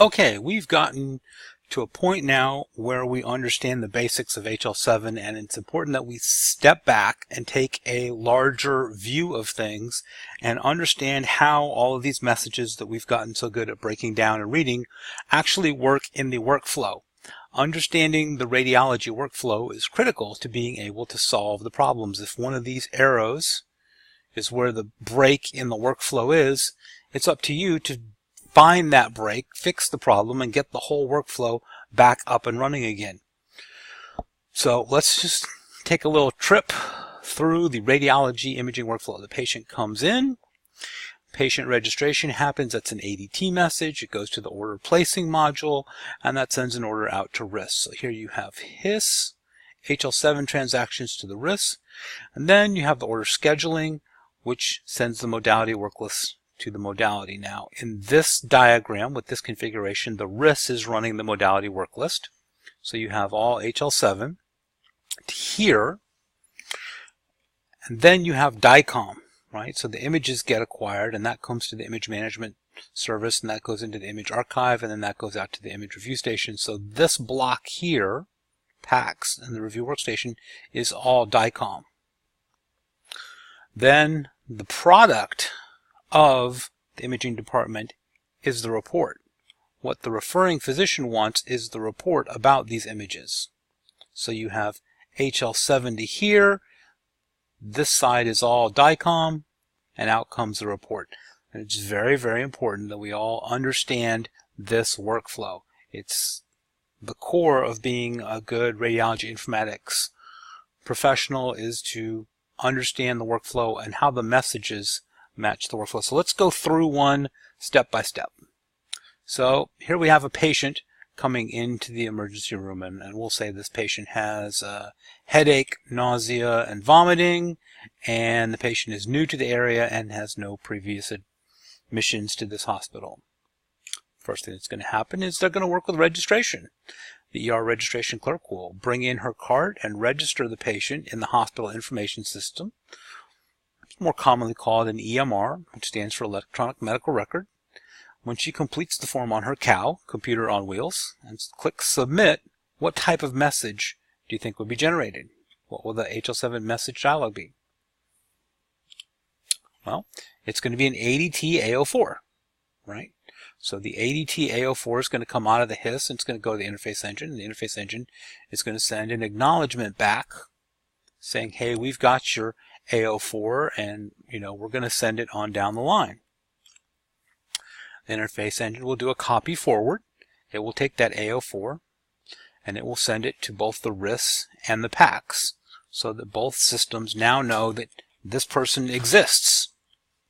Okay, we've gotten to a point now where we understand the basics of HL7, and it's important that we step back and take a larger view of things and understand how all of these messages that we've gotten so good at breaking down and reading actually work in the workflow. Understanding the radiology workflow is critical to being able to solve the problems. If one of these arrows is where the break in the workflow is, it's up to you to find that break, fix the problem, and get the whole workflow back up and running again. So let's just take a little trip through the radiology imaging workflow. The patient comes in, patient registration happens, that's an ADT message, it goes to the order placing module, and that sends an order out to RIS. So here you have HIS, HL7 transactions to the RIS, and then you have the order scheduling, which sends the modality work list to the modality. Now, in this diagram with this configuration, the RIS is running the modality work list. So you have all HL7 here, and then you have DICOM, right? So the images get acquired, and that comes to the image management service, and that goes into the image archive, and then that goes out to the image review station. So this block here, PACS and the review workstation, is all DICOM. Then the product of the imaging department is the report. What the referring physician wants is the report about these images. So you have HL7 to here, this side is all DICOM, and out comes the report. And it's very, very important that we all understand this workflow. It's the core of being a good radiology informatics professional, is to understand the workflow and how the messages match the workflow. So let's go through one step by step. So here we have a patient coming into the emergency room, and we'll say this patient has headache, nausea, and vomiting, and the patient is new to the area and has no previous admissions to this hospital. First thing that's going to happen is they're going to work with registration. The ER registration clerk will bring in her card and register the patient in the hospital information system, more commonly called an EMR, which stands for electronic medical record. When she completes the form on her COW, computer on wheels, and clicks submit, what type of message do you think would be generated? What will the HL7 message dialog be? Well, it's going to be an ADT A04, right? So the ADT A04 is going to come out of the HIS, and it's going to go to the interface engine, and the interface engine is going to send an acknowledgement back saying, hey, we've got your A04, and we're going to send it on down the line. The interface engine will do a copy forward. It will take that A04 and it will send it to both the RIS and the PACS, so that both systems now know that this person exists.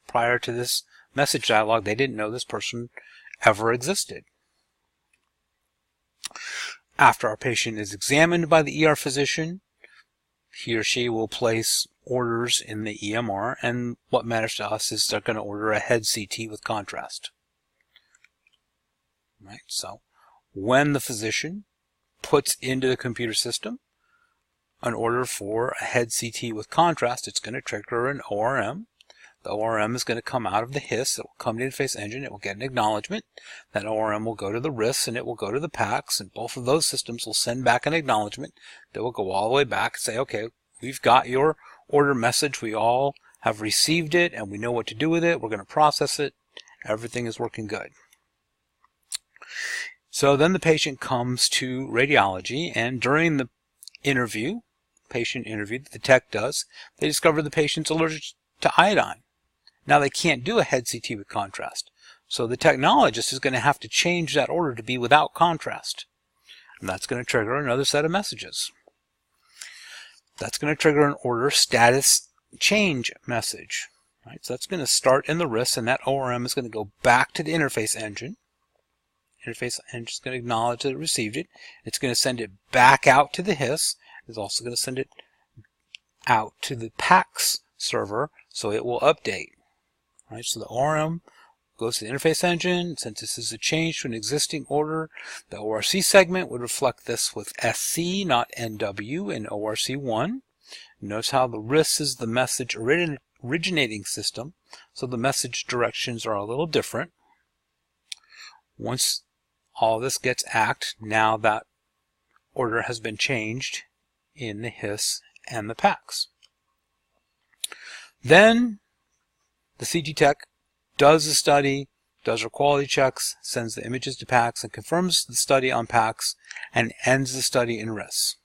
Prior to this message dialog, they didn't know this person ever existed. After our patient is examined by the ER physician, he or she will place orders in the EMR, and what matters to us is they're going to order a head CT with contrast. Right? So when the physician puts into the computer system an order for a head CT with contrast, it's going to trigger an ORM. The ORM is going to come out of the HIS, it will come to the interface engine, it will get an acknowledgement. That ORM will go to the RIS and it will go to the PACS, and both of those systems will send back an acknowledgement that will go all the way back and say, okay, we've got your order message, we all have received it and we know what to do with it, we're going to process it, everything is working good. So then the patient comes to radiology, and during the patient interview that the tech does, they discover the patient's allergic to iodine. Now they can't do a head CT with contrast, so the technologist is going to have to change that order to be without contrast, and that's going to trigger another set of messages. That's going to trigger an order status change message. Right? So that's going to start in the RIS, and that ORM is going to go back to the interface engine. Interface engine is going to acknowledge that it received it. It's going to send it back out to the HIS. It's also going to send it out to the PACS server, so it will update. Right? So the ORM goes to the interface engine. Since this is a change to an existing order, the ORC segment would reflect this with SC, not NW, in ORC1. Notice how the RIS is the message originating system, so the message directions are a little different. Once all this gets ACT now that order has been changed in the HIS and the PACS. Then the CT Tech does the study, does her quality checks, sends the images to PACS, and confirms the study on PACS, and ends the study in RIS.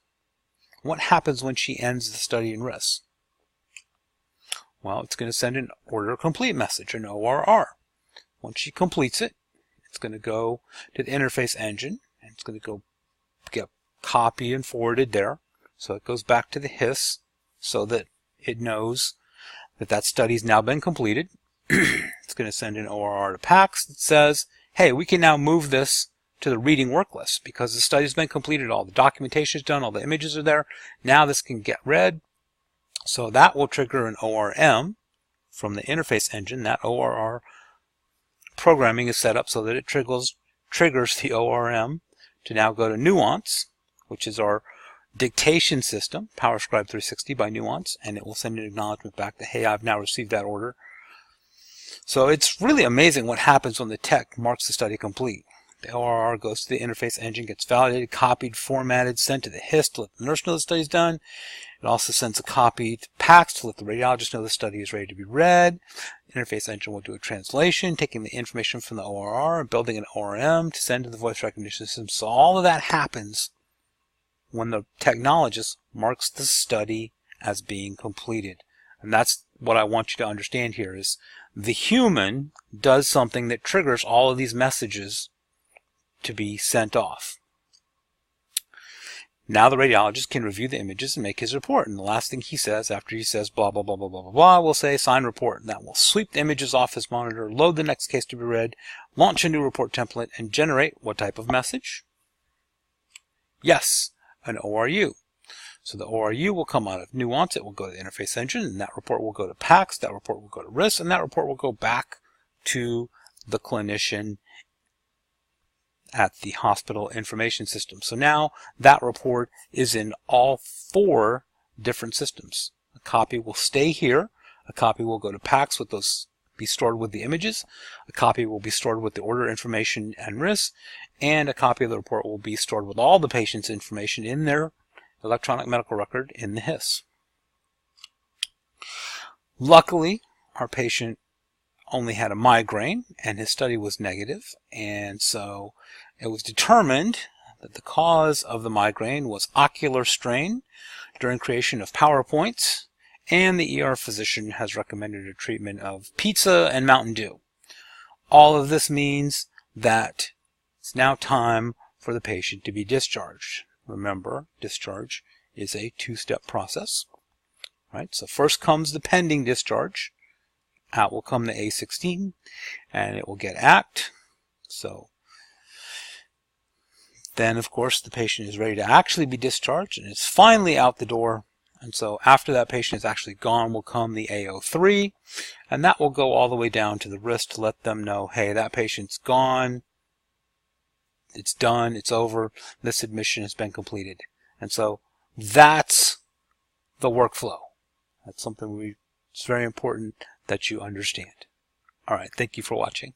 What happens when she ends the study in RIS? Well, it's going to send an order complete message, an ORR. Once she completes it, it's going to go to the interface engine, and it's going to go get copied and forwarded there. So it goes back to the HIS so that it knows that that study's now been completed. It's going to send an ORR to PACS that says, hey, we can now move this to the reading work list because the study's been completed, all the documentation is done, all the images are there. Now this can get read. So that will trigger an ORM from the interface engine. That ORR programming is set up so that it triggers the ORM to now go to Nuance, which is our dictation system, PowerScribe 360 by Nuance, and it will send an acknowledgement back that, hey, I've now received that order. So it's really amazing what happens when the tech marks the study complete. The ORR goes to the interface engine, gets validated, copied, formatted, sent to the HIS to let the nurse know the study's done. It also sends a copy to PACS to let the radiologist know the study is ready to be read. The interface engine will do a translation, taking the information from the ORR and building an ORM to send to the voice recognition system. So all of that happens when the technologist marks the study as being completed. And that's what I want you to understand here is the human does something that triggers all of these messages to be sent off. Now the radiologist can review the images and make his report. And the last thing he says after he says blah, blah, blah, blah, blah, blah, blah, will say sign report. And that will sweep the images off his monitor, load the next case to be read, launch a new report template, and generate what type of message? Yes, an ORU. So the ORU will come out of Nuance, it will go to the interface engine, and that report will go to PACS, that report will go to RIS, and that report will go back to the clinician at the hospital information system. So now that report is in all 4 different systems. A copy will stay here, a copy will go to PACS with those be stored with the images, a copy will be stored with the order information and RIS, and a copy of the report will be stored with all the patient's information in their electronic medical record in the HIS. Luckily, our patient only had a migraine and his study was negative, and so it was determined that the cause of the migraine was ocular strain during creation of PowerPoints, and the ER physician has recommended a treatment of pizza and Mountain Dew. All of this means that it's now time for the patient to be discharged. Remember, discharge is a 2-step process. Right? So first comes the pending discharge. Out will come the A16, and it will get ACT. So then, of course, the patient is ready to actually be discharged, and it's finally out the door. And so after that patient is actually gone will come the AO3, and that will go all the way down to the RIS to let them know, hey, that patient's gone. It's done, it's over, this admission has been completed. And so that's the workflow. That's something it's very important that you understand. All right, thank you for watching.